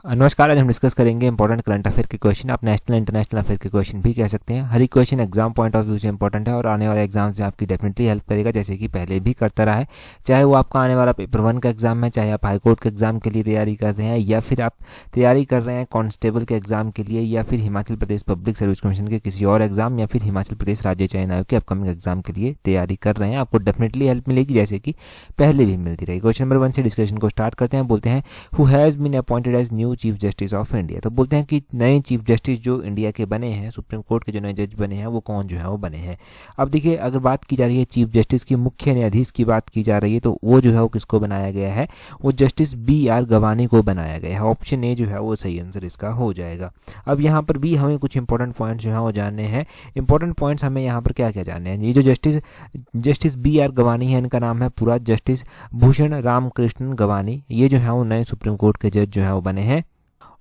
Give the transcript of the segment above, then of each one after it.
नमस्कार। आज हम डिस्कस करेंगे इंपॉर्टेंट करंट अफेयर के क्वेश्चन। आप नेशनल इंटरनेशनल अफेयर के क्वेश्चन भी कह सकते हैं। हर एक question exam point of view से इंपॉर्टेंट है और आने वाले एग्जाम से आपकी डेफिनेटली हेल्प करेगा, जैसे कि पहले भी करता रहा है। चाहे वो आपका आने वाला पेपर 1 का एग्जाम है, चाहे आप हाईकोर्ट के एग्जाम के लिए तैयारी कर रहे हैं, या फिर आप तैयारी कर रहे हैं कांस्टेबल के एग्जाम के लिए, या फिर Himachal Pradesh public service commission के किसी और एग्जाम, या फिर हिमाचल प्रदेश राज्य चयन आयोग के अपकमिंग एग्जाम के लिए तैयारी कर रहे हैं, आपको डेफिनेटली हेल्प मिलेगी, जैसे कि पहले भी मिलती रही। क्वेश्चन नंबर 1 से डिस्कशन को स्टार्ट करते हैं। बोलते हैं who has been appointed as new chief justice of India. तो बोलते हैं कि नए चीफ जस्टिस जो इंडिया के बने हैं, सुप्रीम कोर्ट के जो नए जज बने हैं, वो कौन जो है वो बने हैं। अब देखिए, अगर बात की जा रही है चीफ जस्टिस की, मुख्य न्यायाधीश की बात की जा रही है, तो वो जो है वो किसको बनाया गया है, वो जस्टिस BR गवानी को बनाया गया है। ऑप्शन ए जो है वो सही आंसर इसका हो जाएगा। अब यहाँ पर भी हमें कुछ इंपॉर्टेंट पॉइंट्स जो है वो जानने हैं। इंपॉर्टेंट पॉइंट्स हमें यहाँ पर क्या क्या जानने हैं। ये जो जस्टिस BR गवानी है, इनका नाम है पूरा जस्टिस भूषण रामकृष्णन गवानी। ये जो है वो नए सुप्रीम कोर्ट के जज जो है वो बने हैं।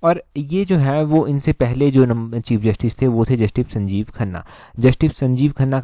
और ये जो है वो इनसे पहले जो चीफ जस्टिस थे वो थे जस्टिस संजीव खन्ना। जस्टिस संजीव खन्ना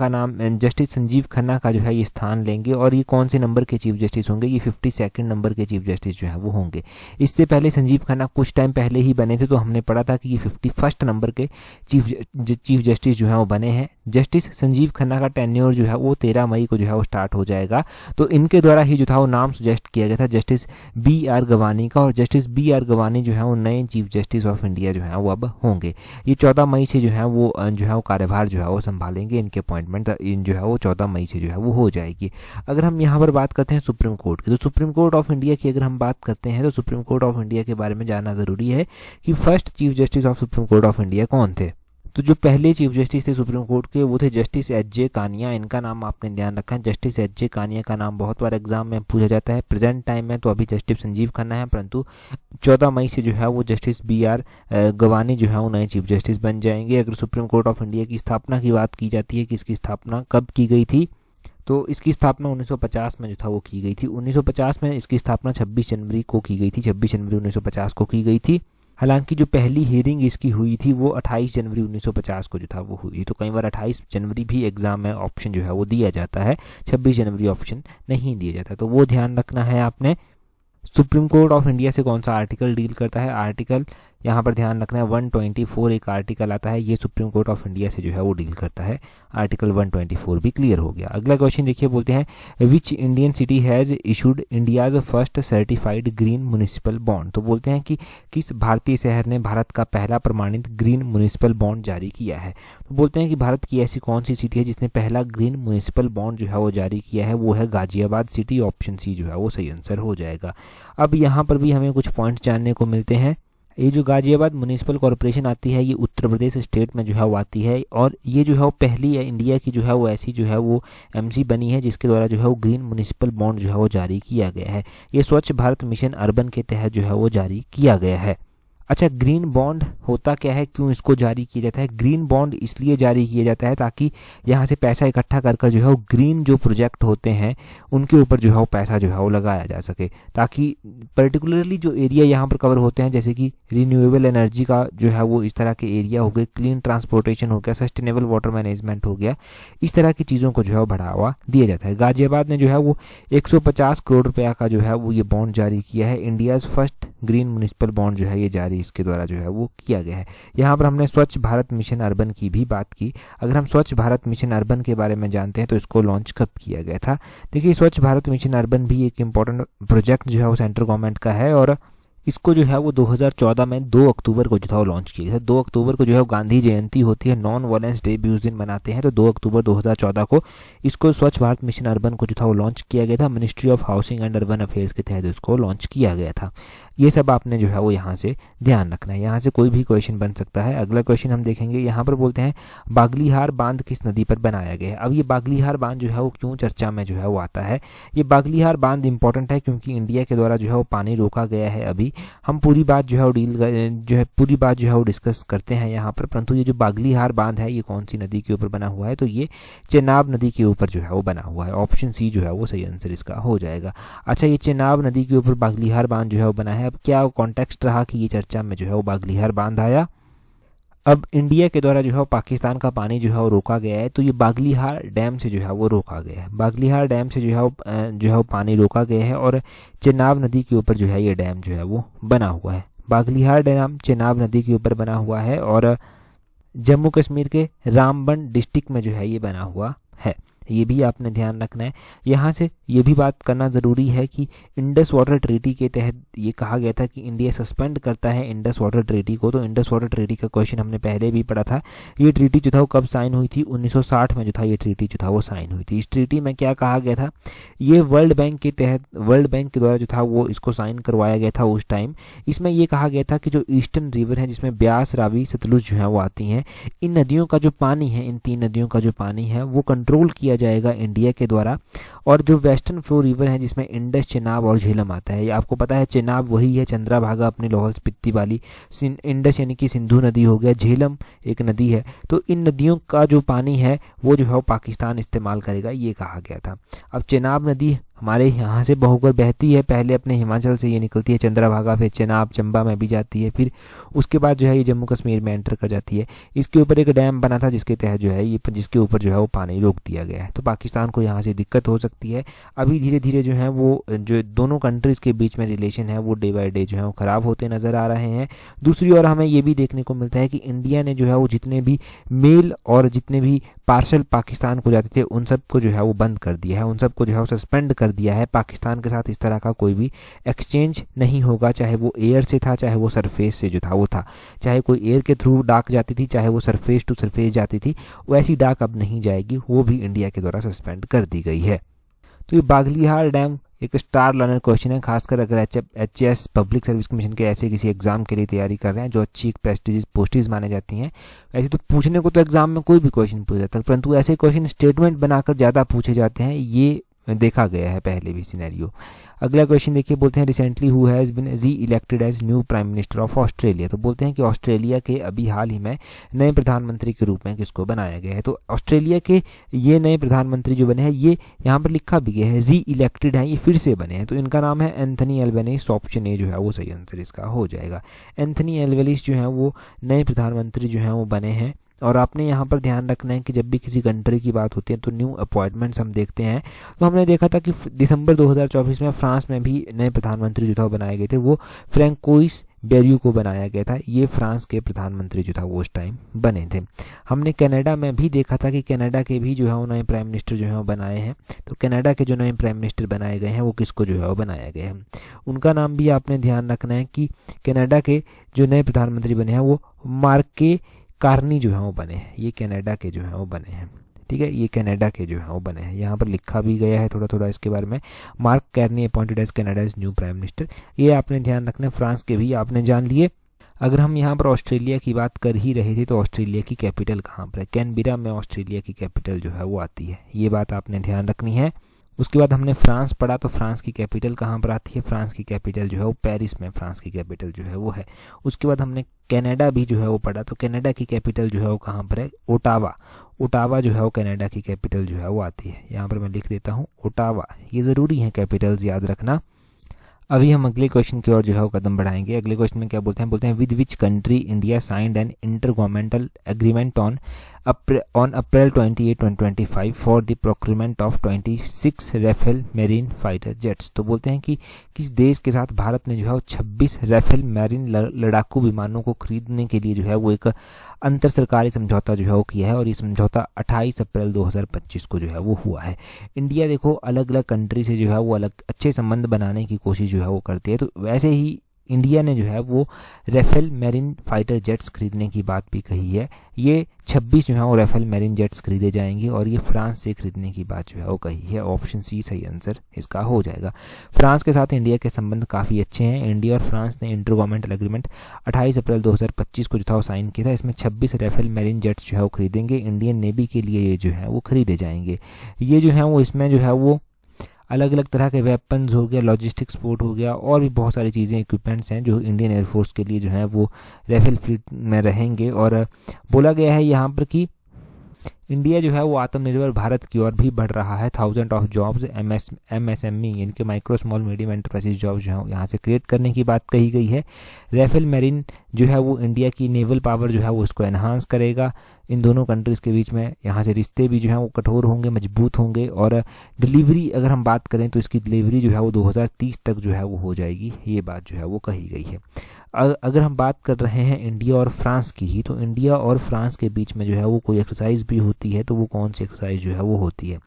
का जो है ये स्थान लेंगे। और ये कौन से नंबर के चीफ जस्टिस होंगे, ये 52nd नंबर के चीफ जस्टिस जो है वो होंगे। इससे पहले संजीव खन्ना कुछ टाइम पहले ही बने थे, तो हमने पढ़ा था कि ये 51st नंबर के चीफ जस्टिस जो है वो बने हैं। जस्टिस संजीव खन्ना का टेन्योर जो है वो 13 मई को जो है वो स्टार्ट हो जाएगा। तो इनके द्वारा ही जो था वो नाम सजेस्ट किया गया था जस्टिस BR गवानी का। और जस्टिस BR गवानी जो है वो नए चीफ जस्टिस ऑफ इंडिया जो है वो अब होंगे। ये 14 मई से जो है वो कार्यभार जो है वो संभालेंगे। इनके अपॉइंटमेंट जो है वो 14 मई से जो है वो हो जाएगी। अगर हम यहाँ पर बात करते हैं सुप्रीम कोर्ट की, तो सुप्रीम कोर्ट ऑफ इंडिया की अगर हम बात करते हैं, तो सुप्रीम कोर्ट ऑफ इंडिया के बारे में जानना जरूरी है कि first chief justice of supreme court of India कौन थे। तो जो पहले चीफ जस्टिस थे सुप्रीम कोर्ट के, वो थे जस्टिस HJ कानिया। इनका नाम आपने ध्यान रखा है। जस्टिस HJ कानिया का नाम बहुत बार एग्जाम में पूछा जाता है। प्रेजेंट टाइम में तो अभी जस्टिस संजीव खन्ना है, परंतु 14 मई से जो है वो जस्टिस BR गवानी जो है वो नए चीफ जस्टिस बन जाएंगे। अगर सुप्रीम कोर्ट ऑफ इंडिया की स्थापना की बात की जाती है कि इसकी स्थापना कब की गई थी, तो इसकी स्थापना 1950 में जो था वो की गई थी। 1950 में इसकी स्थापना 26 जनवरी को की गई थी। 26 जनवरी 1950 को की गई थी। हालांकि जो पहली हियरिंग इसकी हुई थी वो 28 जनवरी 1950 को जो था वो हुई। तो कई बार 28 जनवरी भी एग्जाम में ऑप्शन जो है वो दिया जाता है, 26 जनवरी ऑप्शन नहीं दिया जाता। तो वो ध्यान रखना है आपने। सुप्रीम कोर्ट ऑफ इंडिया से कौन सा आर्टिकल डील करता है, आर्टिकल यहाँ पर ध्यान रखना है 124 एक आर्टिकल आता है, ये सुप्रीम कोर्ट ऑफ इंडिया से जो है वो डील करता है। आर्टिकल 124 भी क्लियर हो गया। अगला क्वेश्चन देखिए, बोलते हैं which Indian city has issued India's first certified green municipal bond. तो बोलते हैं कि किस भारतीय शहर ने भारत का पहला प्रमाणित ग्रीन म्युनिसिपल बॉन्ड जारी किया है। तो बोलते हैं कि भारत की ऐसी कौन सी सिटी है जिसने पहला ग्रीन म्युनिसिपल बॉन्ड जो है वो जारी किया है, वो है गाजियाबाद सिटी। ऑप्शन सी जो है वो सही आंसर हो जाएगा। अब यहाँ पर भी हमें कुछ पॉइंट जानने को मिलते हैं। ये जो गाजियाबाद म्युनिसिपल कॉरपोरेशन आती है, ये उत्तर प्रदेश स्टेट में जो है वो आती है। और ये जो है वो पहली है इंडिया की जो है वो ऐसी जो है वो MC बनी है जिसके द्वारा जो है वो ग्रीन म्युनिसिपल बॉन्ड जो है वो जारी किया गया है। ये स्वच्छ भारत मिशन अर्बन के तहत जो है वो जारी किया गया है। अच्छा, ग्रीन बॉन्ड होता क्या है, क्यों इसको जारी किया जाता है। ग्रीन बॉन्ड इसलिए जारी किया जाता है ताकि यहाँ से पैसा इकट्ठा कर जो है वो ग्रीन जो प्रोजेक्ट होते हैं उनके ऊपर जो है वो पैसा जो है वो लगाया जा सके, ताकि पर्टिकुलरली जो एरिया यहाँ पर कवर होते हैं, जैसे कि रिन्यूएबल एनर्जी का जो है वो इस तरह के एरिया हो गए, क्लीन ट्रांसपोर्टेशन हो गया, सस्टेनेबल वाटर मैनेजमेंट हो गया, इस तरह की चीज़ों को जो है वो बढ़ावा दिया जाता है। गाजियाबाद ने जो है वो 150 करोड़ रुपया का जो है वो ये बॉन्ड जारी किया है। India's first green municipal bond जो है ये जारी इसके द्वारा जो है वो किया गया है। यहाँ पर हमने स्वच्छ भारत मिशन अर्बन की भी बात की। अगर हम स्वच्छ भारत मिशन अर्बन के बारे में जानते हैं तो इसको लॉन्च कब किया गया था। देखिए, स्वच्छ भारत मिशन अर्बन भी एक इम्पॉर्टेंट प्रोजेक्ट जो है वो सेंट्रल गवर्नमेंट का है, और इसको जो है वो 2014 में 2 अक्टूबर को जो था वो लॉन्च किया गया था। 2 अक्टूबर को जो है गांधी जयंती होती है, नॉन वायलेंस डे भी उस दिन मनाते हैं। तो 2 अक्टूबर 2014 को इसको स्वच्छ भारत मिशन अर्बन को जो था वो लॉन्च किया गया था। Ministry of housing and urban affairs के तहत इसको लॉन्च किया गया था। ये सब आपने जो है वो यहाँ से ध्यान रखना है। यहाँ से कोई भी क्वेश्चन बन सकता है। अगला क्वेश्चन हम देखेंगे, यहाँ पर बोलते हैं बागलीहार बांध किस नदी पर बनाया गया है। अब ये बागलीहार बांध जो है वो क्यों चर्चा में जो है वो आता है। ये बागलीहार बांध इंपॉर्टेंट है क्योंकि इंडिया के द्वारा जो है वो पानी रोका गया है। अभी हम पूरी बात जो है वो डिस्कस करते हैं यहाँ पर, परंतु ये जो बागलीहार बांध है ये कौन सी नदी के ऊपर बना हुआ है, तो ये चेनाब नदी के ऊपर जो है वो बना हुआ है। ऑप्शन सी जो है वो सही आंसर इसका हो जाएगा। अच्छा, ये चेनाब नदी के ऊपर बागलीहार बांध जो है वो बना है। अब क्या कॉन्टेक्स्ट रहा कि ये चर्चा में जो है वो बागलीहार बांध आया। अब इंडिया के द्वारा जो है पाकिस्तान का पानी जो है वो रोका गया है, तो ये बागलीहार डैम से जो है वो रोका गया है। बागलीहार डैम से जो है वो पानी रोका गया है और चेनाब नदी के ऊपर जो है ये डैम जो है वो बना हुआ है। बागलिहार डैम चेनाब नदी के ऊपर बना हुआ है और जम्मू कश्मीर के रामबन डिस्ट्रिक्ट में जो है ये बना हुआ है। ये भी आपने ध्यान रखना है। यहाँ से ये भी बात करना ज़रूरी है कि इंडस वाटर ट्रीटी के तहत ये कहा गया था कि इंडिया सस्पेंड करता है इंडस वाटर ट्रीटी को। तो इंडस वाटर ट्रीटी का क्वेश्चन हमने पहले भी पढ़ा था। ये ट्रीटी जो था वो कब साइन हुई थी? 1960 में जो था ये ट्रीटी जो था वो साइन हुई थी। इस ट्रीटी में क्या कहा गया था? ये वर्ल्ड बैंक के तहत, वर्ल्ड बैंक के द्वारा जो था वो इसको साइन करवाया गया था उस टाइम। इसमें ये कहा गया था कि जो ईस्टर्न रिवर है जिसमें ब्यास, रावी, सतलुज जो है वो आती हैं, इन नदियों का जो पानी है, इन 3 नदियों का जो पानी है वो कंट्रोल किया जाएगा इंडिया के द्वारा। और जो वेस्टर्न फ्लो रिवर है जिसमें इंडस, चेनाब और झेलम आता है, ये आपको पता है चेनाब वही है चंद्रभागा अपनी लाहौल स्पीति वाली, इंडस यानी कि सिंधु नदी हो गया, झेलम एक नदी है। तो इन नदियों का जो पानी है वो जो है वो पाकिस्तान इस्तेमाल करेगा, ये कहा गया था। अब चेनाब नदी हमारे यहाँ से बहोकर बहती है, पहले अपने हिमाचल से ये निकलती है चंद्रभागा, फिर चेनाब चंबा में भी जाती है, फिर उसके बाद जो है ये जम्मू कश्मीर में एंटर कर जाती है। इसके ऊपर एक डैम बना था जिसके तहत जो है ये, जिसके ऊपर जो है वो पानी रोक दिया गया है। तो पाकिस्तान को यहाँ से दिक्कत हो सकती है। अभी धीरे धीरे जो है वो जो दोनों कंट्रीज़ के बीच में रिलेशन है वो डे बाई डे जो है वो ख़राब होते नज़र आ रहे हैं। दूसरी ओर हमें ये भी देखने को मिलता है कि इंडिया ने जो है वो जितने भी मेल और जितने भी पार्सल पाकिस्तान को जाते थे उन सब को जो है वो बंद कर दिया है, उन सब को जो है वो सस्पेंड कर दिया है। पाकिस्तान के साथ इस तरह का कोई भी एक्सचेंज नहीं होगा, चाहे वो एयर से था, चाहे वो सरफेस से जो था वो था। चाहे कोई एयर के थ्रू डाक जाती थी, चाहे वो सरफेस टू सरफेस जाती थी, वैसी डाक अब नहीं जाएगी, वो भी इंडिया के द्वारा सस्पेंड कर दी गई है। तो ये बागलिहार डैम एक स्टार लर्नर क्वेश्चन है, खासकर अगर एचएस पब्लिक सर्विस कमीशन के ऐसे किसी एग्जाम के लिए तैयारी कर रहे हैं जो अच्छी प्रेस्टिजियस पोस्टेज माने जाती हैं। ऐसे तो पूछने को तो एग्जाम में कोई भी क्वेश्चन पूछ जाता है, परंतु ऐसे क्वेश्चन स्टेटमेंट बनाकर ज़्यादा पूछे जाते हैं, ये देखा गया है पहले भी सिनेरियो। अगला क्वेश्चन देखिए, बोलते हैं recently who has been reelected as new prime minister of Australia. तो बोलते हैं कि ऑस्ट्रेलिया के अभी हाल ही में नए प्रधानमंत्री के रूप में किसको बनाया गया है। तो ऑस्ट्रेलिया के ये नए प्रधानमंत्री जो बने हैं, ये यहाँ पर लिखा भी गया है री इलेक्टेड है, ये फिर से बने हैं। तो इनका नाम है एंथनी एल्बनीज़। ऑप्शन ए जो है वो सही आंसर इसका हो जाएगा। एंथनी एल्बनीज़ जो है वो नए प्रधानमंत्री जो हैं वो बने हैं। और आपने यहाँ पर ध्यान रखना है कि जब भी किसी कंट्री की बात होती है तो न्यू अपॉइंटमेंट्स हम देखते हैं। तो हमने देखा था कि दिसंबर 2024 में फ्रांस में भी नए प्रधानमंत्री जो था वो बनाए गए थे, वो फ्रैंकोइस बेरियो को बनाया गया था। ये फ्रांस के प्रधानमंत्री जो था वो उस टाइम बने थे। हमने कनाडा में भी देखा था कि कनाडा के भी जो है वो नए प्राइम मिनिस्टर जो है वो बनाए हैं। तो कनाडा के जो नए प्राइम मिनिस्टर बनाए गए हैं वो किसको जो है वो बनाया गया है, उनका नाम भी आपने ध्यान रखना है कि कनाडा के जो नए प्रधानमंत्री बने हैं वो मार्के कार्नी जो है वो बने हैं। ये कनाडा के जो है वो बने हैं, ठीक है, ये कनाडा के जो है वो बने हैं। यहाँ पर लिखा भी गया है थोड़ा थोड़ा इसके बारे में। Mark Carney appointed as Canada's new prime minister, ये आपने ध्यान रखना है। फ्रांस के भी आपने जान लिए। अगर हम यहाँ पर ऑस्ट्रेलिया की बात कर ही रहे थे तो ऑस्ट्रेलिया की कैपिटल कहाँ पर है? कैनबेरा में ऑस्ट्रेलिया की कैपिटल जो है वो आती है, ये बात आपने ध्यान रखनी है। उसके बाद हमने फ्रांस पढ़ा, तो फ्रांस की कैपिटल कहाँ पर आती है? फ्रांस की कैपिटल जो है वो पेरिस में फ्रांस की कैपिटल जो है वो है। उसके बाद हमने कनाडा भी जो है वो पढ़ा, तो कनाडा की कैपिटल जो है वो कहाँ पर है? ओटावा। ओटावा जो है वो कनाडा की कैपिटल जो है वो आती है। यहाँ पर मैं लिख देता हूँ ओटावा, ये ज़रूरी है कैपिटल्स याद रखना। अभी हम अगले क्वेश्चन की ओर जो है वो कदम बढ़ाएंगे। अगले क्वेश्चन में क्या बोलते हैं? बोलते हैं with which country India signed an intergovernmental agreement on April 28, 2025 for the procurement of 26 Rafale marine fighter jets. तो बोलते हैं कि किस देश के साथ भारत ने जो है वो 26 राफेल मैरीन लड़ाकू विमानों को खरीदने के लिए जो है वो एक अंतर सरकारी समझौता जो है वो किया है, और ये समझौता 28 अप्रैल 2025 को जो है वो हुआ है। इंडिया देखो अलग अलग कंट्री से जो है वो अलग अच्छे संबंध बनाने की कोशिश जो है वो करती है, तो वैसे ही इंडिया ने जो है वो राफेल मैरीन फाइटर जेट्स खरीदने की बात भी कही है। ये 26 जो है वो राफेल मैरीन जेट्स खरीदे जाएंगे, और ये फ्रांस से खरीदने की बात जो है वो कही है। ऑप्शन सी सही आंसर इसका हो जाएगा। फ्रांस के साथ इंडिया के संबंध काफ़ी अच्छे हैं। इंडिया और फ्रांस ने इंटर गवर्नमेंटल एग्रीमेंट 28 अप्रैल 2025 को जो था वो साइन किया था। इसमें 26 राफेल मैरीन जेट्स जो है वो खरीदेंगे। इंडियन नेवी के लिए ये जो है वो खरीदे जाएंगे। ये जो है वो इसमें जो है वो अलग अलग तरह के वेपन्स हो गया, लॉजिस्टिक सपोर्ट हो गया, और भी बहुत सारी चीज़ें इक्विपमेंट्स हैं जो इंडियन एयरफोर्स के लिए जो है वो राफेल फ्लीट में रहेंगे। और बोला गया है यहाँ पर कि इंडिया जो है वो आत्मनिर्भर भारत की ओर भी बढ़ रहा है। 1000 ऑफ जॉब्स MSME यानी कि micro small medium enterprises job जो है यहाँ से क्रिएट करने की बात कही गई है। राफेल मैरिन जो है वो इंडिया की नेवल पावर जो है वो उसको एनहांस करेगा। इन दोनों कंट्रीज़ के बीच में यहाँ से रिश्ते भी जो हैं वो कठोर होंगे, मजबूत होंगे। और डिलीवरी अगर हम बात करें तो इसकी डिलीवरी जो है वो 2030 तक जो है वो हो जाएगी, ये बात जो है वो कही गई है। अगर हम बात कर रहे हैं इंडिया और फ्रांस की ही, तो इंडिया और फ्रांस के बीच में जो है वो कोई एक्सरसाइज भी होती है, तो वो कौन सी एक्सरसाइज जो है वो होती है।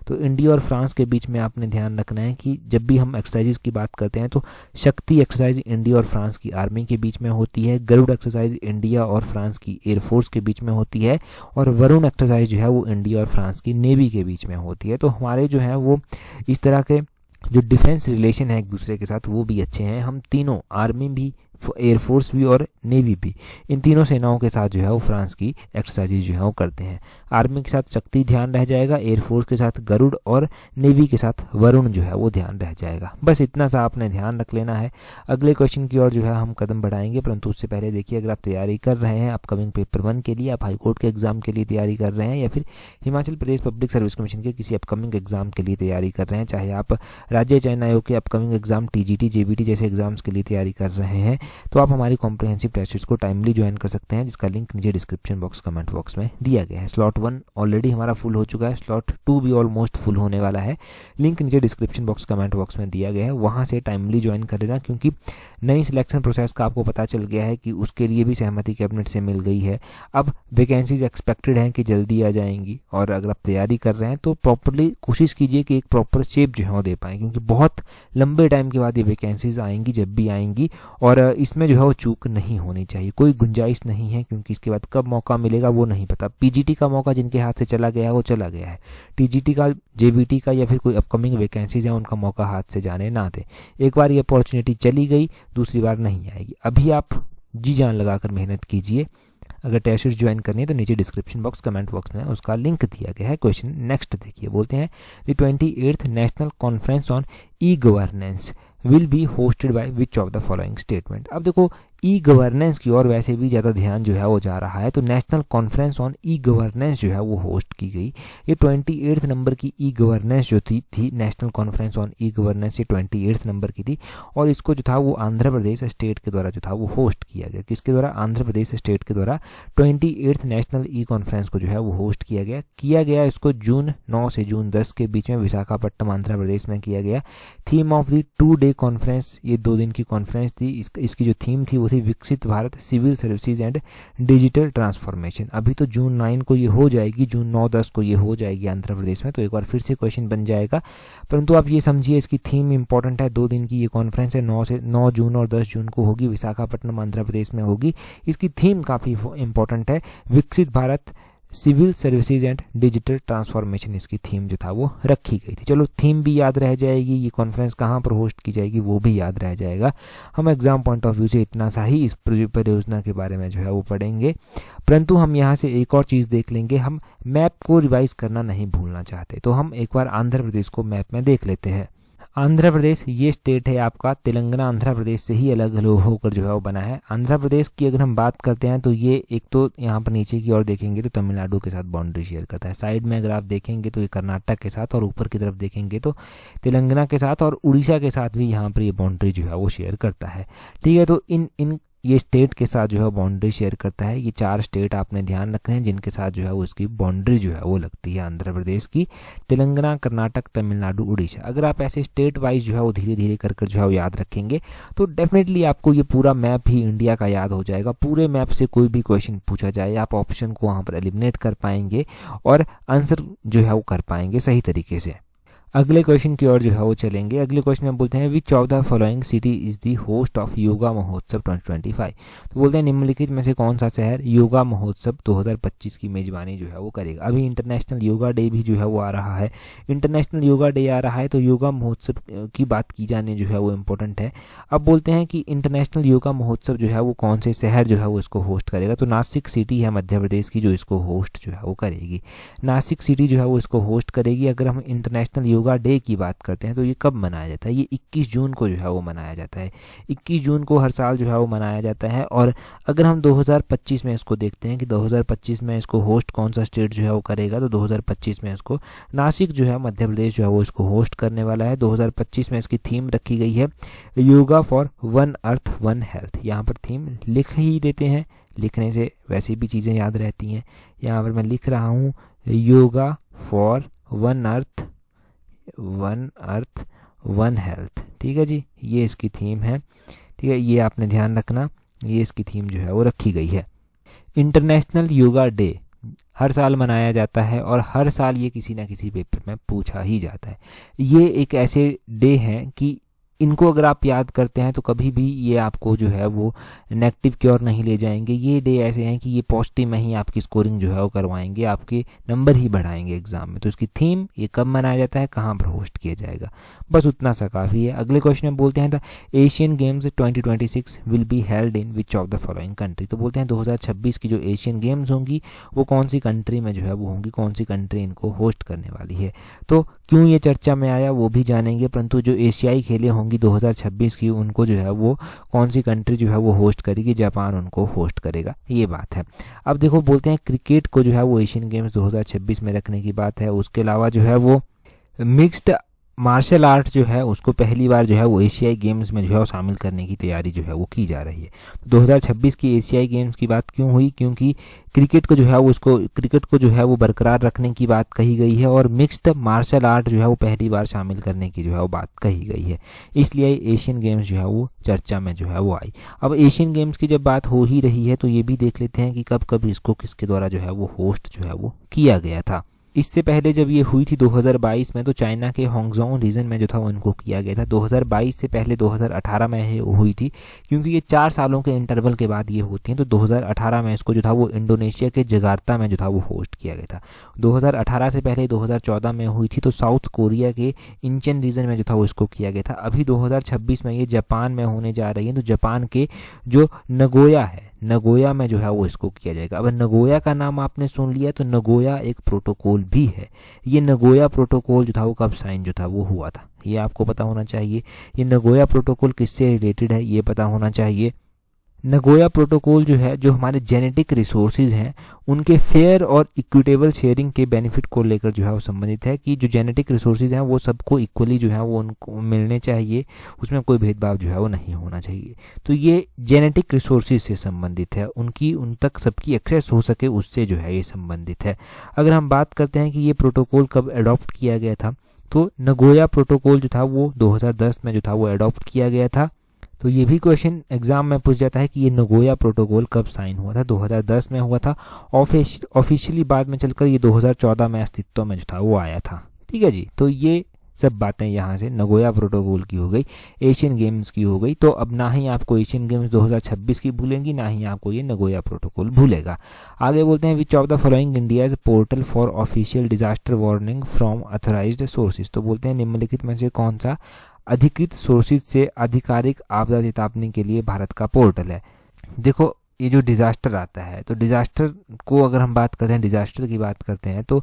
तो इंडिया और फ्रांस के बीच में आपने ध्यान रखना है कि जब भी हम एक्सरसाइजेज की बात करते हैं तो शक्ति एक्सरसाइज इंडिया और फ्रांस की आर्मी के बीच में होती है, गरुड़ एक्सरसाइज इंडिया और फ्रांस की एयरफोर्स के बीच में होती है, और वरुण एक्सरसाइज जो है वो इंडिया और फ्रांस की नेवी के बीच में होती है। तो हमारे जो है वो इस तरह के जो डिफेंस रिलेशन है एक दूसरे के साथ वो भी अच्छे हैं। हम तीनों, आर्मी भी, एयरफोर्स भी और नेवी भी, इन तीनों सेनाओं के साथ जो है वो फ्रांस की एक्सरसाइजेज जो है वो करते हैं। आर्मी के साथ शक्ति ध्यान रह जाएगा, एयरफोर्स के साथ गरुड़ और नेवी के साथ वरुण जो है वो ध्यान रह जाएगा। बस इतना सा आपने ध्यान रख लेना है। अगले क्वेश्चन की ओर जो है हम कदम बढ़ाएंगे, परंतु उससे पहले देखिए, अगर आप तैयारी कर रहे हैं अपकमिंग पेपर 1 के लिए, आप हाईकोर्ट के एग्जाम के लिए तैयारी कर रहे हैं, या फिर Himachal Pradesh public service commission के किसी अपकमिंग एग्जाम के लिए तैयारी कर रहे हैं, चाहे आप राज्य चयन आयोग के अपकमिंग एग्जाम TGT, JBT जैसे एग्जाम्स के लिए तैयारी कर रहे हैं, तो आप हमारी कॉम्प्रिहेंसिव टेस्ट सीरीज को टाइमली ज्वाइन कर सकते हैं, जिसका लिंक नीचे डिस्क्रिप्शन बॉक्स, कमेंट बॉक्स में दिया गया है। स्लॉट 1 ऑलरेडी हमारा फुल हो चुका है, स्लॉट 2 भी ऑलमोस्ट फुल होने वाला है। लिंक नीचे डिस्क्रिप्शन बॉक्स, कमेंट बॉक्स में दिया गया है, वहाँ से टाइमली ज्वाइन कर लेना, क्योंकि नई सिलेक्शन प्रोसेस का आपको पता चल गया है कि उसके लिए भी सहमति कैबिनेट से मिल गई है। अब वैकेंसीज एक्सपेक्टेड हैं कि जल्दी आ जाएंगी, और अगर आप तैयारी कर रहे हैं तो प्रॉपरली कोशिश कीजिए कि एक प्रॉपर शेप जो है वो दे पाएँ, क्योंकि बहुत लंबे टाइम के बाद ये वैकेंसीज आएंगी, जब भी आएंगी, और इसमें जो है वो चूक नहीं होनी चाहिए, कोई गुंजाइश नहीं है, क्योंकि इसके बाद कब मौका मिलेगा वो नहीं पता। PGT का मौका जिनके हाथ से चला गया है वो चला गया है, TGT का, JBT का, या फिर कोई अपकमिंग वैकेंसीज है उनका मौका हाथ से जाने ना दे। एक बार ये अपॉर्चुनिटी चली गई, दूसरी बार नहीं आएगी। अभी आप जी जान लगाकर मेहनत कीजिए। अगर टेस्ट सीरीज ज्वाइन करनी है तो नीचे डिस्क्रिप्शन बॉक्स, कमेंट बॉक्स में उसका लिंक दिया गया है। क्वेश्चन नेक्स्ट देखिए, बोलते हैं the 28th national conference on e-governance will be hosted by which of the following statement. अब देखो, ई-गवर्नेंस की ओर वैसे भी ज़्यादा ध्यान जो है वो जा रहा है, तो नेशनल कॉन्फ्रेंस ऑन ई-गवर्नेंस जो है वो होस्ट की गई। ये 28th नंबर की ई-गवर्नेंस जो थी नेशनल कॉन्फ्रेंस ऑन ई-गवर्नेंस, ये 28th नंबर की थी, और इसको जो था वो आंध्र प्रदेश स्टेट के द्वारा जो था वो होस्ट किया गया। किसके द्वारा? आंध्र प्रदेश स्टेट के द्वारा 28th नेशनल ई कॉन्फ्रेंस को जो है वो होस्ट किया गया। इसको जून 9 से जून 10 के बीच में विशाखापट्टनम, आंध्र प्रदेश में किया गया। Theme of the 2 day conference, ये 2 दिन की कॉन्फ्रेंस थी। इसकी जो थीम थी वो थी Viksit Bharat, civil services and digital transformation. अभी तो जून 9 को ये हो जाएगी, जून 9-10 को ये हो जाएगी आंध्र प्रदेश में, तो एक बार फिर से क्वेश्चन बन जाएगा। परंतु आप ये समझिए इसकी थीम इंपॉर्टेंट है, 2 दिन की ये कॉन्फ्रेंस है, 9 जून और 10 जून को होगी, विशाखापट्टनम आंध्र प्रदेश में होगी। इसकी थीम काफ़ी इंपॉर्टेंट है, Viksit Bharat, civil services and digital transformation, इसकी थीम जो था वो रखी गई थी। चलो, थीम भी याद रह जाएगी, ये कॉन्फ्रेंस कहाँ पर होस्ट की जाएगी वो भी याद रह जाएगा। हम एग्जाम पॉइंट ऑफ व्यू से इतना सा ही इस परियोजना के बारे में जो है वो पढ़ेंगे, परंतु हम यहाँ से एक और चीज़ देख लेंगे। हम मैप को रिवाइज करना नहीं भूलना चाहते, तो हम एक बार आंध्र प्रदेश को मैप में देख लेते हैं। आंध्र प्रदेश ये स्टेट है आपका तेलंगाना आंध्र प्रदेश से ही अलग होकर जो है वो बना है। आंध्र प्रदेश की अगर हम बात करते हैं तो ये एक तो यहाँ पर नीचे की ओर देखेंगे तो तमिलनाडु के साथ बाउंड्री शेयर करता है, साइड में अगर आप देखेंगे तो ये कर्नाटक के साथ, और ऊपर की तरफ देखेंगे तो तेलंगाना के साथ और उड़ीसा के साथ भी यहाँ पर ये बाउंड्री जो है वो शेयर करता है। ठीक है, तो इन ये स्टेट के साथ जो है बाउंड्री शेयर करता है। ये 4 स्टेट आपने ध्यान रखने हैं जिनके साथ जो है वो इसकी बाउंड्री जो है वो लगती है आंध्र प्रदेश की, तेलंगाना, कर्नाटक, तमिलनाडु, उड़ीसा। अगर आप ऐसे स्टेट वाइज जो है वो धीरे धीरे कर जो है वो याद रखेंगे तो डेफिनेटली आपको ये पूरा मैप ही इंडिया का याद हो जाएगा। पूरे मैप से कोई भी क्वेश्चन पूछा जाए आप ऑप्शन को वहाँ पर एलिमिनेट कर पाएंगे और आंसर जो है वो कर पाएंगे सही तरीके से। अगले क्वेश्चन की ओर जो है वो चलेंगे। अगले क्वेश्चन में बोलते हैं which of the following city is the host of yoga महोत्सव 2025। तो बोलते हैं निम्नलिखित में से कौन सा शहर योगा महोत्सव 2025 की मेजबानी जो है वो करेगा। अभी इंटरनेशनल योगा डे भी जो है वो आ रहा है, इंटरनेशनल योगा डे आ रहा है तो योगा महोत्सव की बात की जाने जो है वो इम्पोर्टेंट है। अब बोलते हैं कि इंटरनेशनल योगा महोत्सव जो है वो कौन से शहर जो है वो इसको होस्ट करेगा। तो नासिक सिटी है मध्य प्रदेश की जो इसको होस्ट जो है वो करेगी, नासिक सिटी जो है वो इसको होस्ट करेगी। अगर हम इंटरनेशनल योगा डे की बात करते हैं तो ये कब मनाया जाता है? ये 21 जून को जो है वो मनाया जाता है। 21 जून को हर साल जो है वो मनाया जाता है। और अगर हम 2025 में इसको देखते हैं कि 2025 में इसको होस्ट कौन सा स्टेट जो है वो करेगा, तो 2025 में इसको नासिक जो है मध्य प्रदेश जो है वो इसको होस्ट करने वाला है। 2025 में इसकी थीम रखी गई है yoga for one earth one health. यहाँ पर थीम लिख ही देते हैं, लिखने से वैसे भी चीज़ें याद रहती हैं। यहाँ पर मैं लिख रहा हूँ yoga for one earth one health. ठीक है जी, ये इसकी थीम है। ठीक है, ये आपने ध्यान रखना, ये इसकी थीम जो है वो रखी गई है। इंटरनेशनल योगा डे हर साल मनाया जाता है और हर साल ये किसी ना किसी पेपर में पूछा ही जाता है। ये एक ऐसे डे हैं कि इनको अगर आप याद करते हैं तो कभी भी ये आपको जो है वो नेगेटिव की ओर नहीं ले जाएंगे। ये डे ऐसे हैं कि ये पॉजिटिव में ही आपकी स्कोरिंग जो है वो करवाएंगे, आपके नंबर ही बढ़ाएंगे एग्जाम में। तो इसकी थीम, ये कब मनाया जाता है, कहाँ पर होस्ट किया जाएगा, बस उतना सा काफ़ी है। अगले क्वेश्चन में बोलते हैं the Asian games 2026 will be held in which of the following country. तो बोलते हैं 2026 की जो एशियन गेम्स होंगी वो कौन सी कंट्री में जो है वो होंगी, कौन सी कंट्री इनको होस्ट करने वाली है। तो क्यों ये चर्चा में आया वो भी जानेंगे, परंतु जो एशियाई खेलें होंगी 2026 की, उनको जो है वो कौन सी कंट्री जो है वो होस्ट करेगी, जापान उनको होस्ट करेगा, ये बात है। अब देखो बोलते हैं क्रिकेट को जो है वो एशियन गेम्स 2026 में रखने की बात है। उसके अलावा जो है वो मिक्स्ड मार्शल आर्ट जो है उसको पहली बार जो है वो एशियाई गेम्स में जो है वो शामिल करने की तैयारी जो है वो की जा रही है। 2026 की एशियाई गेम्स की बात क्यों हुई, क्योंकि क्रिकेट को जो है वो क्रिकेट को जो है वो बरकरार रखने की बात कही गई है और मिक्स्ड मार्शल आर्ट जो है वो पहली बार शामिल करने की जो है वो बात कही गई है। इसलिए एशियन गेम्स जो है वो चर्चा में जो है वो आई। अब एशियन गेम्स की जब बात हो ही रही है तो ये भी देख लेते हैं कि कब कब इसको किसके द्वारा जो है वो होस्ट जो है वो किया गया था। इससे पहले जब ये हुई थी 2022 में तो चाइना के होंगजोंग रीजन में जो था उनको किया गया था। 2022 से पहले 2018 में ये हुई थी, क्योंकि ये 4 सालों के इंटरवल के बाद ये होती हैं। तो 2018 में इसको जो था वो इंडोनेशिया के जकार्ता में जो था वो होस्ट किया गया था। 2018 से पहले 2014 में हुई थी तो साउथ कोरिया के इंचेन रीजन में जो था वो इसको किया गया था। अभी 2026 में ये जापान में होने जा रही है, तो जापान के जो नगोया है, नगोया में जो है वो इसको किया जाएगा। अब नगोया का नाम आपने सुन लिया तो नगोया एक प्रोटोकॉल भी है। ये नगोया प्रोटोकॉल जो था वो कब साइन जो था वो हुआ था, ये आपको पता होना चाहिए। ये नगोया प्रोटोकॉल किससे रिलेटेड है ये पता होना चाहिए। नगोया प्रोटोकॉल जो है, जो हमारे जेनेटिक रिसोर्सेज हैं उनके फेयर और इक्विटेबल शेयरिंग के बेनिफिट को लेकर जो है वो संबंधित है कि जो जेनेटिक रिसोर्सेज हैं वो सबको इक्वली जो है वो उनको मिलने चाहिए, उसमें कोई भेदभाव जो है वो नहीं होना चाहिए। तो ये जेनेटिक रिसोर्सेज से संबंधित है, उन तक सबकी एक्सेस हो सके उससे जो है ये संबंधित है। अगर हम बात करते हैं कि ये प्रोटोकॉल कब अडॉप्ट किया गया था, तो नगोया प्रोटोकॉल जो था वो 2010 में जो था वो अडॉप्ट किया गया था। तो ये भी क्वेश्चन एग्जाम में पूछ जाता है कि ये नगोया प्रोटोकॉल कब साइन हुआ था। 2010 में हुआ था, ऑफिशियली बाद में चलकर ये 2014 में अस्तित्व में जो था वो आया था। ठीक है जी, तो ये सब बातें यहाँ से नगोया प्रोटोकॉल की हो गई, एशियन गेम्स की हो गई। तो अब ना ही आपको एशियन गेम्स 2026 की भूलेंगी, ना ही आपको ये नगोया प्रोटोकॉल भूलेगा। आगे बोलते हैं which of the following India's portal for official disaster warning from authorised sources. तो बोलते हैं निम्नलिखित में से कौन सा अधिकृत सोर्सेज से आधिकारिक आपदा चेतावनी के लिए भारत का पोर्टल है। देखो ये जो डिजास्टर आता है, तो डिजास्टर को अगर हम बात करते हैं, डिजास्टर की बात करते हैं तो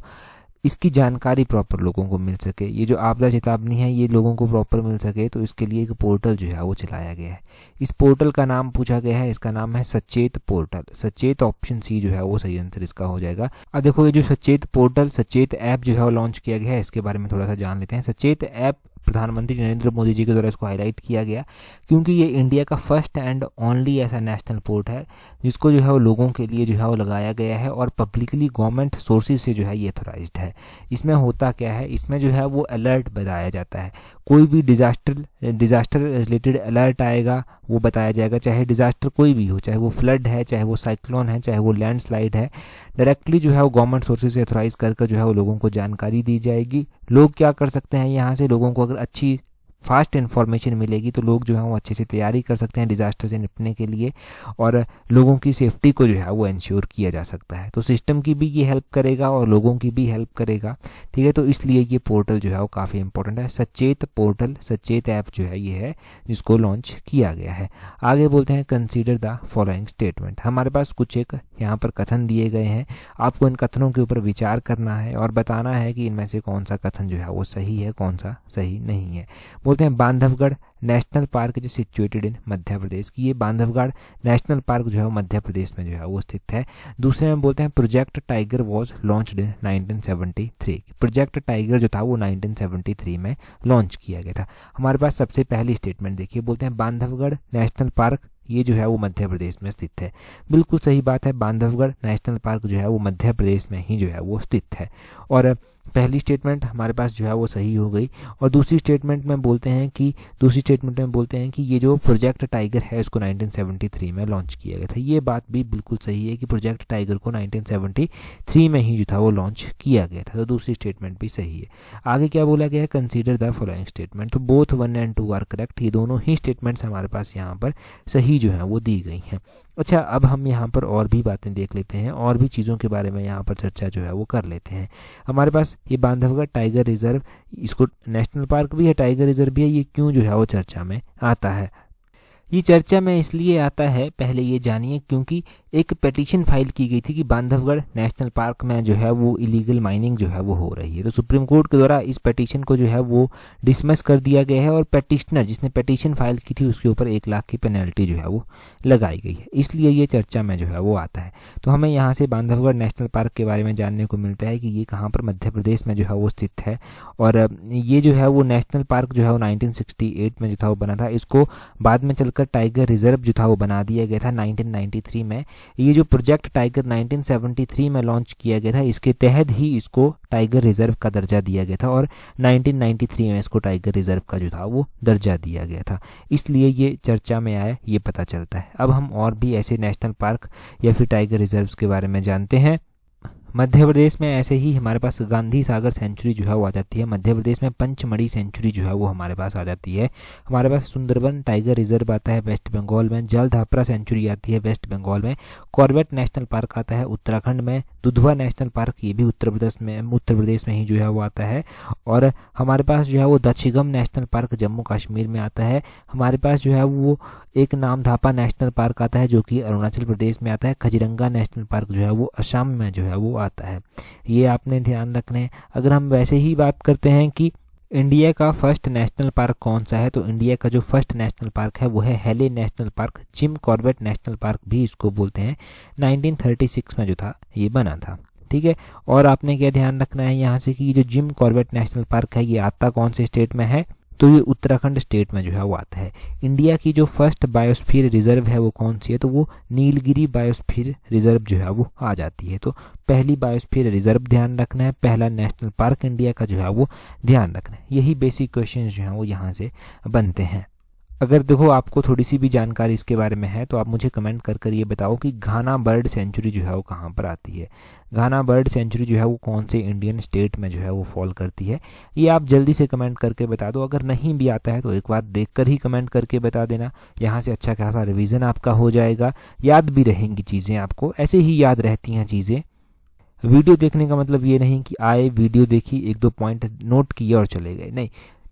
इसकी जानकारी प्रॉपर लोगों को मिल सके, ये जो आपदा चेतावनी है ये लोगों को प्रॉपर मिल सके, तो इसके लिए एक पोर्टल जो है वो चलाया गया है। इस पोर्टल का नाम पूछा गया है, इसका नाम है सचेत पोर्टल। सचेत ऑप्शन सी जो है वो सही आंसर इसका हो जाएगा। अब देखो ये जो सचेत पोर्टल, सचेत ऐप जो है वो लॉन्च किया गया है, इसके बारे में थोड़ा सा जान लेते हैं। सचेत ऐप प्रधानमंत्री नरेंद्र मोदी जी के द्वारा इसको हाईलाइट किया गया क्योंकि ये इंडिया का फर्स्ट एंड ओनली ऐसा नेशनल पोर्ट है जिसको जो है वो लोगों के लिए जो है वो लगाया गया है और पब्लिकली गवर्नमेंट सोर्सेज से जो है ये अथोराइज्ड है। इसमें होता क्या है, इसमें जो है वो अलर्ट बताया जाता है, कोई भी डिजास्टर रिलेटेड अलर्ट आएगा वो बताया जाएगा, चाहे डिजास्टर कोई भी हो, चाहे वो फ्लड है, चाहे वो साइक्लोन है, चाहे वो लैंडस्लाइड है, डायरेक्टली जो है वो गवर्नमेंट सोर्सेज से अथोराइज कर जो है वो लोगों को जानकारी दी जाएगी। लोग क्या कर सकते हैं, यहाँ से लोगों को अगर अच्छी फास्ट इन्फॉर्मेशन मिलेगी तो लोग जो है वो अच्छे से तैयारी कर सकते हैं डिज़ास्टर से निपटने के लिए, और लोगों की सेफ्टी को जो है वो इंश्योर किया जा सकता है। तो सिस्टम की भी ये हेल्प करेगा और लोगों की भी हेल्प करेगा, ठीक है। तो इसलिए ये पोर्टल जो है वो काफ़ी इंपॉर्टेंट है। सचेत पोर्टल, सचेत ऐप जो है ये है जिसको लॉन्च किया गया है। आगे बोलते हैं कंसीडर द फॉलोइंग स्टेटमेंट। हमारे पास कुछ एक यहाँ पर कथन दिए गए हैं, आपको इन कथनों के ऊपर विचार करना है और बताना है कि इनमें से कौन सा कथन जो है वो सही है, कौन सा सही नहीं है। बोलते हैं बांधवगढ़ नेशनल पार्क जो सिचुएटेड इन मध्य प्रदेश की, ये बांधवगढ़ नेशनल पार्क जो है वो मध्य प्रदेश में जो है वो स्थित है। दूसरे में बोलते हैं project tiger was launched in 1973। Project tiger जो था वो 1973 में लॉन्च किया गया था। हमारे पास सबसे पहली स्टेटमेंट देखिए, बोलते हैं बांधवगढ़ नेशनल पार्क ये जो है वो मध्य प्रदेश में स्थित है। बिल्कुल सही बात है, बांधवगढ़ नेशनल पार्क जो है वो मध्य प्रदेश में ही जो है वो स्थित है। और पहली स्टेटमेंट हमारे पास जो है वो सही हो गई। और दूसरी स्टेटमेंट में बोलते हैं कि ये जो प्रोजेक्ट टाइगर है इसको 1973 में लॉन्च किया गया था। ये बात भी बिल्कुल सही है कि प्रोजेक्ट टाइगर को 1973 में ही जो था वो लॉन्च किया गया था, तो दूसरी स्टेटमेंट भी सही है। आगे क्या बोला गया है, कंसीडर द फॉलोइंग स्टेटमेंट। तो बोथ 1 और 2 आर करेक्ट, ये दोनों ही स्टेटमेंट्स हमारे पास यहाँ पर सही जो है वो दी गई हैं। अच्छा, अब हम यहाँ पर और भी बातें देख लेते हैं, और भी चीज़ों के बारे में यहाँ पर चर्चा जो है वो कर लेते हैं। हमारे पास ये बांधवगढ़ टाइगर रिजर्व, इसको नेशनल पार्क भी है, टाइगर रिजर्व भी है, ये क्यों जो है वो चर्चा में आता है? ये चर्चा में इसलिए आता है, पहले ये जानिए, क्योंकि एक पिटीशन फाइल की गई थी कि बांधवगढ़ नेशनल पार्क में जो है वो इलीगल माइनिंग जो है वो हो रही है। तो सुप्रीम कोर्ट के द्वारा इस पिटीशन को जो है वो डिसमिस कर दिया गया है और पिटिशनर जिसने पिटीशन फाइल की थी उसके ऊपर 1 लाख की पेनल्टी जो है वो लगाई गई है। इसलिए ये चर्चा में जो है वो आता है। तो हमें यहाँ से बांधवगढ़ नेशनल पार्क के बारे में जानने को मिलता है कि ये कहाँ पर मध्य प्रदेश में जो है वो स्थित है। और ये जो है वो नेशनल पार्क जो है वो 1968 में जो था वो बना था। इसको बाद में चलकर टाइगर रिजर्व जो था वो बना दिया गया था 1993 में। ये जो प्रोजेक्ट टाइगर 1973 में लॉन्च किया गया था, इसके तहत ही इसको टाइगर रिजर्व का दर्जा दिया गया था और 1993 में इसको टाइगर रिजर्व का जो था वो दर्जा दिया गया था। इसलिए ये चर्चा में आया, ये पता चलता है। अब हम और भी ऐसे नेशनल पार्क या फिर टाइगर रिजर्व्स के बारे में जानते हैं। मध्य प्रदेश में ऐसे ही हमारे पास गांधी सागर सेंचुरी जो है वो आ जाती है। मध्य प्रदेश में पंचमढ़ी सेंचुरी जो है वो हमारे पास आ जाती है। हमारे पास सुंदरबन टाइगर रिजर्व आता है वेस्ट बंगाल में। जलदापरा सेंचुरी आती है वेस्ट बंगाल में। कॉर्बेट नेशनल पार्क आता है उत्तराखंड में। दुधवा नेशनल पार्क ये भी उत्तर प्रदेश में ही जो है वो आता है। और हमारे पास जो है वो दक्षिगम नेशनल पार्क जम्मू कश्मीर में आता है। हमारे पास जो है वो एक नामधापा नेशनल पार्क आता है जो कि अरुणाचल प्रदेश में आता है। खजरंगा नेशनल पार्क जो है वो असम में जो है वो आता है। ये आपने ध्यान रखना है। अगर हम वैसे ही बात करते हैं कि इंडिया का फर्स्ट नेशनल पार्क कौन सा है, तो इंडिया का जो फर्स्ट नेशनल पार्क है वो है हेले national park. Jim Corbett national park भी इसको बोलते हैं। 1936 में जो था ये बना था, ठीक है। और आपने क्या ध्यान रखना है यहाँ से कि जो जिम कॉर्बेट नेशनल पार्क है ये आता कौन से स्टेट में है, तो ये उत्तराखंड स्टेट में जो है वो आता है। इंडिया की जो फर्स्ट बायोस्फीयर रिजर्व है वो कौन सी है, तो वो नीलगिरी बायोस्फीयर रिजर्व जो है वो आ जाती है। तो पहली बायोस्फीयर रिजर्व ध्यान रखना है, पहला नेशनल पार्क इंडिया का जो है वो ध्यान रखना है। यही बेसिक क्वेश्चन जो हैं वो यहाँ से बनते हैं। अगर देखो आपको थोड़ी सी भी जानकारी इसके बारे में है तो आप मुझे कमेंट कर ये बताओ कि घाना बर्ड सेंचुरी जो है वो कहाँ पर आती है। घाना बर्ड सेंचुरी जो है वो कौन से इंडियन स्टेट में जो है वो फॉल करती है, ये आप जल्दी से कमेंट करके बता दो। अगर नहीं भी आता है तो एक बार देखकर ही कमेंट करके बता देना। यहाँ से अच्छा खासा रिवीजन आपका हो जाएगा, याद भी रहेंगी चीज़ें, आपको ऐसे ही याद रहती हैं चीज़ें। वीडियो देखने का मतलब ये नहीं कि आए, वीडियो देखी, 1-2 पॉइंट नोट किए और चले गए, नहीं।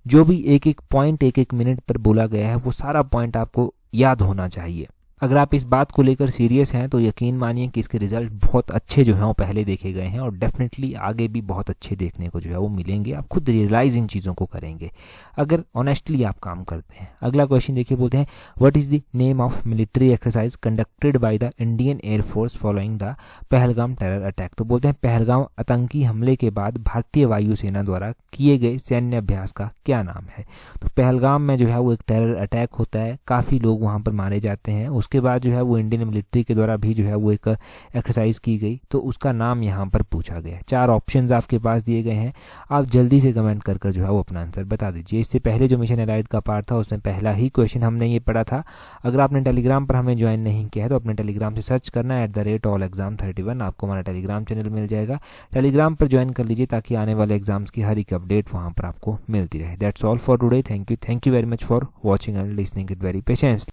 जो भी एक पॉइंट 1 मिनट पर बोला गया है वो सारा पॉइंट आपको याद होना चाहिए। अगर आप इस बात को लेकर सीरियस हैं तो यकीन मानिए कि इसके रिजल्ट बहुत अच्छे जो हैं वो पहले देखे गए हैं और डेफिनेटली आगे भी बहुत अच्छे देखने को जो है वो मिलेंगे। आप खुद रियलाइज इन चीज़ों को करेंगे अगर ऑनेस्टली आप काम करते हैं। अगला क्वेश्चन देखिए, बोलते हैं what is the name of military exercise conducted by the Indian air force following the Pahalgam terror attack. तो बोलते हैं पहलगाम आतंकी हमले के बाद भारतीय वायुसेना द्वारा किए गए सैन्य अभ्यास का क्या नाम है। तो पहलगाम में जो है वो एक टेरर अटैक होता है, काफ़ी लोग वहाँ पर मारे जाते हैं। उसके बाद जो है वो इंडियन मिलिट्री के द्वारा भी जो है वो एक एक्सरसाइज की गई, तो उसका नाम यहाँ पर पूछा गया। 4 ऑप्शंस आपके पास दिए गए हैं, आप जल्दी से कमेंट कर जो है वो अपना आंसर बता दीजिए। इससे पहले जो मिशन एलाइड का पार्ट था उसमें पहला ही क्वेश्चन हमने ये पढ़ा था। अगर आपने टेलीग्राम पर हमें ज्वाइन नहीं किया है तो अपने टेलीग्राम से सर्च करना है @allexam31, आपको हमारा टेलीग्राम चैनल मिल जाएगा। टेलीग्राम पर ज्वाइन कर लीजिए ताकि आने वाले एग्जाम्स की हर एक अपडेट वहाँ पर आपको मिलती रहे। That's all for today. Thank you very much for watching and listening it very patiently.